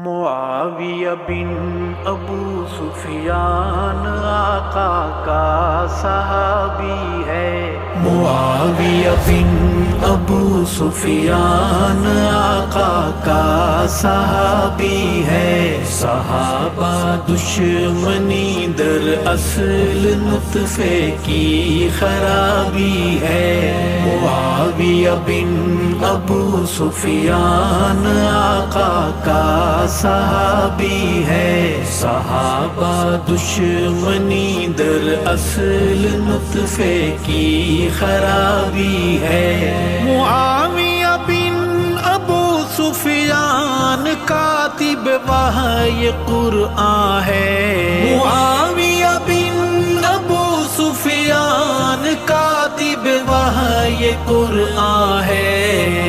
معاویہ بن ابو سفیان آقا کا صحابی ہے۔ معاویہ بن ابو سفیان آقا کا صحابی ہے۔ صحابہ دشمنی در اصل نطفے کی خرابی ہے۔ معاویہ بن ابو سفیان آقا کا صحابی ہے۔ صحابہ دشمنی در اصل نطفے کی خرابی ہے۔ معاویہ بن ابو سفیان کاتب وحی قرآن ہے۔ معاویہ بن ابو سفیان کاتب وحی قرآن ہے۔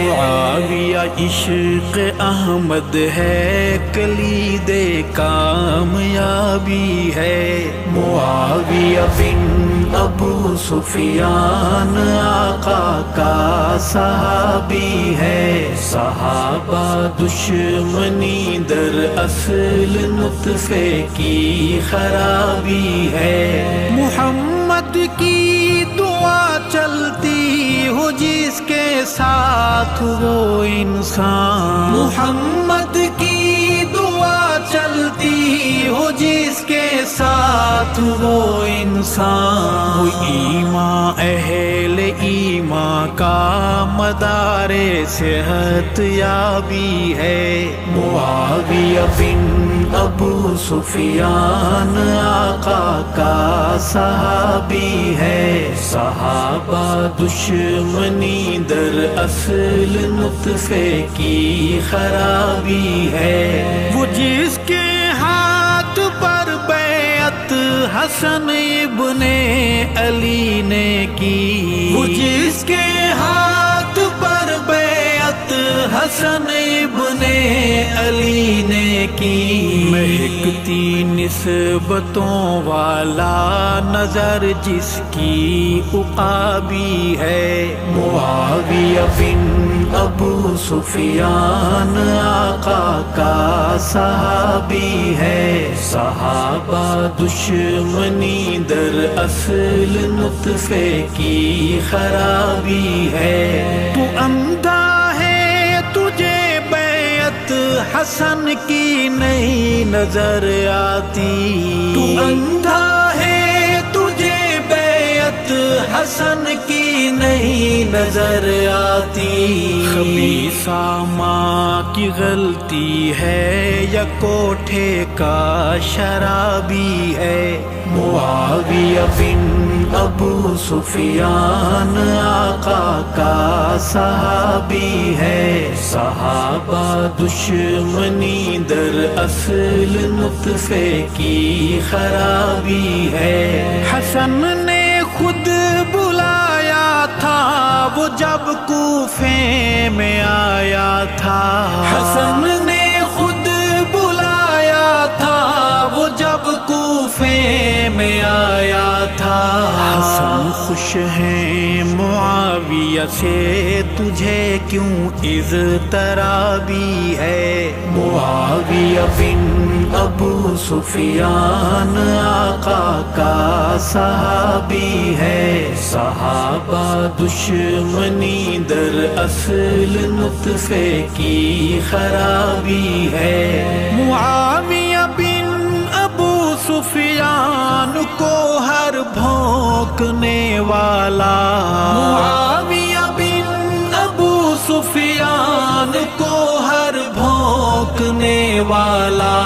معاویہ عشق احمد ہے، کلید کامیابی ہے۔ معاویہ بن ابو سفیان آقا کا صحابی ہے۔ صحابہ دشمنی در اصل نطفے کی خرابی ہے۔ محمد کی دعا چلتی ہو جس کے ساتھ وہ انسان، محمد کی دعا چلتی ہو جس کے ساتھ وہ انسان، وہ ایمان اہل ایمان کا مدار صحت یابی ہے۔ معاویہ بن ابو سفیان آقا کا صحابی ہے۔ صحابہ دشمنی در اصل نطفے کی خرابی ہے۔ وہ جس کے ہاتھ پر بیعت حسن ابن علی نے کی، وہ جس کے ہاتھ پر بیعت حسن ابن علی نے کی، مہکتی نسبتوں والا نظر جس کی عقابی ہے۔ معاویہ بن ابو سفیان آقا کا صحابی ہے۔ صحابہ دشمنی در اصل نطفے کی خرابی ہے۔ تو اندھا ہے تجھے بیعت حسن کی نہیں نظر آتی، تو اندھا ہے تجھے بیعت حسن کی نہیں نظر آتی۔ خبیثہ ماں کی غلطی ہے یا کوٹھے کا شرابی ہے۔ معاویہ بن ابو سفیان آقا کا صحابی ہے۔ صحابہ دشمنی در اصل نطفے کی خرابی ہے۔ حسن نے خود بلایا تھا وہ جب کوفے میں آیا تھا، حسن نے خود بلایا تھا وہ جب کوفے میں آیا تھا۔ حسن خوش ہیں معاویہ سے تجھے کیوں اضطرابی ہے۔ معاویہ بن ابو سفیان آقا کا صحابی ہے۔ صحابہ دشمنی در اصل نطفے کی خرابی ہے۔ معاویہ بن ابو سفیان کو ہر بھونکنے والا، معاویہ بن ابو سفیان کو ہر بھونکنے والا،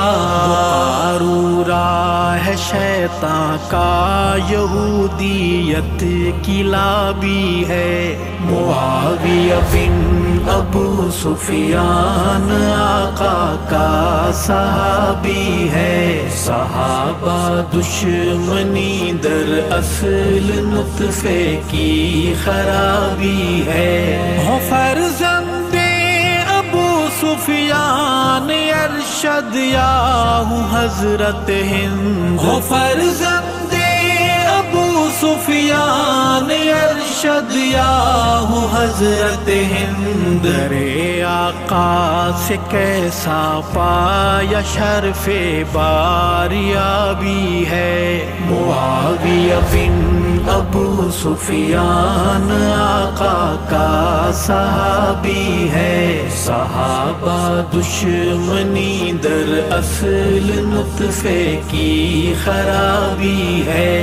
قارورہ ہے شیطان کا یہودیت کی لابی ہے۔ معاویہ بن ابو سفیان آقا کا صحابی ہے۔ صحابہ دشمنی در اصل نطفے کی خرابی ہے۔ ہو فرزند ابو سفیان ارشد یا ہوں حضرت ہند، ہو فرزند ابو سفیان ارشد یا ہو حضرت ہند، درے آقا سے کیسا پایا شرف باریابی ہے، معاویہ بن ابو سفیان آقا کا صحابی ہے، صحابہ دشمنی در اصل نطفے کی خرابی ہے،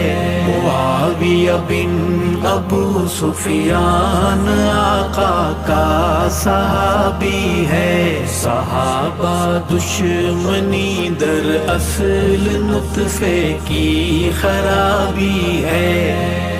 معاویہ بن ابو سفیان آقا کا صحابی ہے، صحابہ دشمنی در اصل نطفے کی خرابی ہے۔